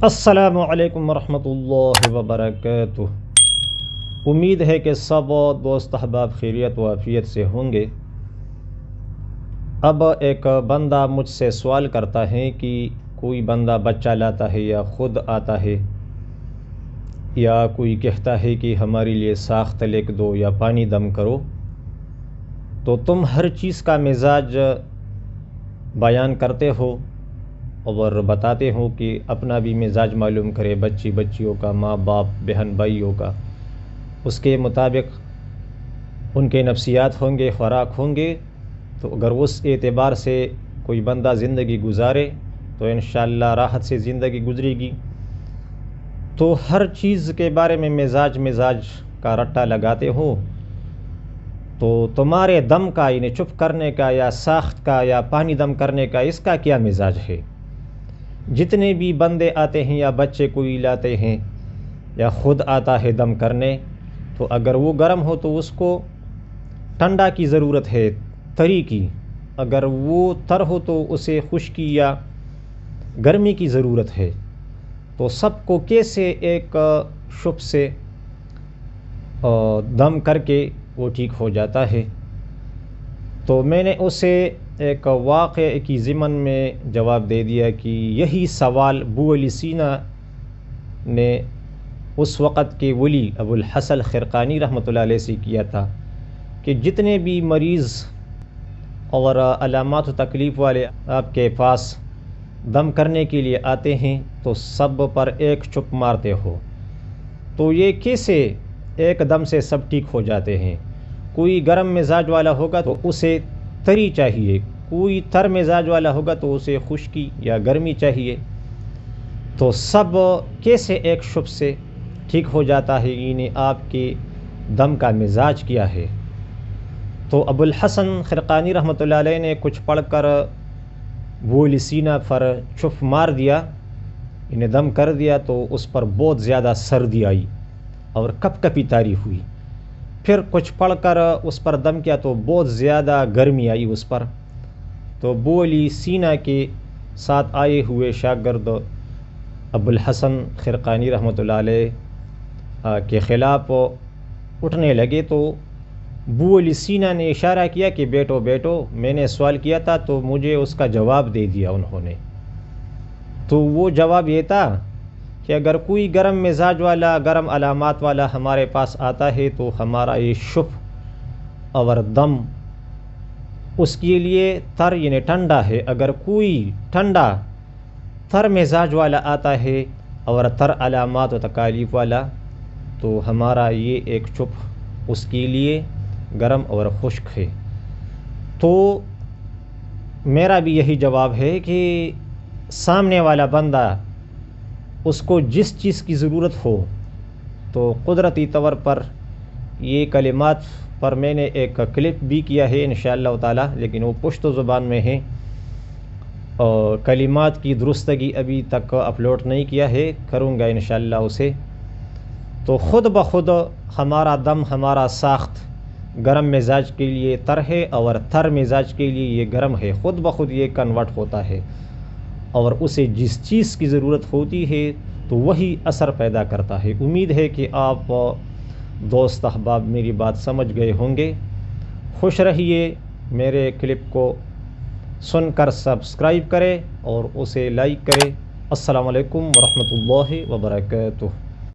السلام علیکم ورحمۃ اللہ وبرکاتہ۔ امید ہے کہ سب دوست احباب خیریت و عافیت سے ہوں گے۔ اب ایک بندہ مجھ سے سوال کرتا ہے کہ کوئی بندہ بچہ لاتا ہے یا خود آتا ہے یا کوئی کہتا ہے کہ ہمارے لیے ساخت لکھ دو یا پانی دم کرو، تو تم ہر چیز کا مزاج بیان کرتے ہو اور بتاتے ہوں کہ اپنا بھی مزاج معلوم کرے، بچیوں کا، ماں باپ، بہن بھائیوں کا، اس کے مطابق ان کے نفسیات ہوں گے، خوراک ہوں گے۔ تو اگر اس اعتبار سے کوئی بندہ زندگی گزارے تو انشاءاللہ راحت سے زندگی گزرے گی۔ تو ہر چیز کے بارے میں مزاج کا رٹا لگاتے ہو، تو تمہارے دم کا یعنی چپ کرنے کا یا ساخت کا یا پانی دم کرنے کا اس کا کیا مزاج ہے؟ جتنے بھی بندے آتے ہیں یا بچے کوئی لاتے ہیں یا خود آتا ہے دم کرنے، تو اگر وہ گرم ہو تو اس کو ٹھنڈا کی ضرورت ہے، تری کی۔ اگر وہ تر ہو تو اسے خشکی یا گرمی کی ضرورت ہے۔ تو سب کو کیسے ایک شپ سے دم کر کے وہ ٹھیک ہو جاتا ہے؟ تو میں نے اسے ایک واقعے کی ضمن میں جواب دے دیا کہ یہی سوال ابو علی سینا نے اس وقت کے ولی ابو الحسن خرقانی رحمۃ اللہ علیہ سے کیا تھا کہ جتنے بھی مریض اور علامات و تکلیف والے آپ کے پاس دم کرنے کے لیے آتے ہیں تو سب پر ایک چپ مارتے ہو، تو یہ کیسے ایک دم سے سب ٹھیک ہو جاتے ہیں؟ کوئی گرم مزاج والا ہوگا تو اسے تری چاہیے، کوئی تر مزاج والا ہوگا تو اسے خشکی یا گرمی چاہیے۔ تو سب کیسے ایک شپ سے ٹھیک ہو جاتا ہے؟ یعنی آپ کے دم کا مزاج کیا ہے؟ تو ابو الحسن خرقانی رحمۃ اللہ علیہ نے کچھ پڑھ کر ابو علی سینا پر چپ مار دیا، انہیں دم کر دیا، تو اس پر بہت زیادہ سردی آئی اور کپ کپی طاری ہوئی۔ پھر کچھ پڑھ کر اس پر دم کیا تو بہت زیادہ گرمی آئی اس پر۔ تو ابو علی سینا کے ساتھ آئے ہوئے شاگرد ابو الحسن خرقانی رحمۃ اللہ علیہ کے خلاف اٹھنے لگے، تو ابو علی سینا نے اشارہ کیا کہ بیٹو میں نے سوال کیا تھا تو مجھے اس کا جواب دے دیا انہوں نے۔ تو وہ جواب یہ تھا کہ اگر کوئی گرم مزاج والا، گرم علامات والا ہمارے پاس آتا ہے تو ہمارا یہ شپ اور دم اس کے لیے تر یعنی ٹھنڈا ہے۔ اگر کوئی ٹھنڈا تر مزاج والا آتا ہے اور تر علامات و تکالیف والا، تو ہمارا یہ ایک چپ اس کے لیے گرم اور خشک ہے۔ تو میرا بھی یہی جواب ہے کہ سامنے والا بندہ اس کو جس چیز کی ضرورت ہو، تو قدرتی طور پر یہ کلمات پر میں نے ایک کلپ بھی کیا ہے انشاءاللہ تعالی، لیکن وہ پشتو زبان میں ہے اور کلمات کی درستگی ابھی تک اپلوڈ نہیں کیا ہے، کروں گا انشاءاللہ اسے۔ تو خود بخود ہمارا دم، ہمارا ساخت گرم مزاج کے لیے تر ہے اور تر مزاج کے لیے یہ گرم ہے، خود بخود یہ کنورٹ ہوتا ہے، اور اسے جس چیز کی ضرورت ہوتی ہے تو وہی اثر پیدا کرتا ہے۔ امید ہے کہ آپ دوست احباب میری بات سمجھ گئے ہوں گے۔ خوش رہیے، میرے کلپ کو سن کر سبسکرائب کریں اور اسے لائک کریں۔ السلام علیکم ورحمۃ اللہ وبرکاتہ۔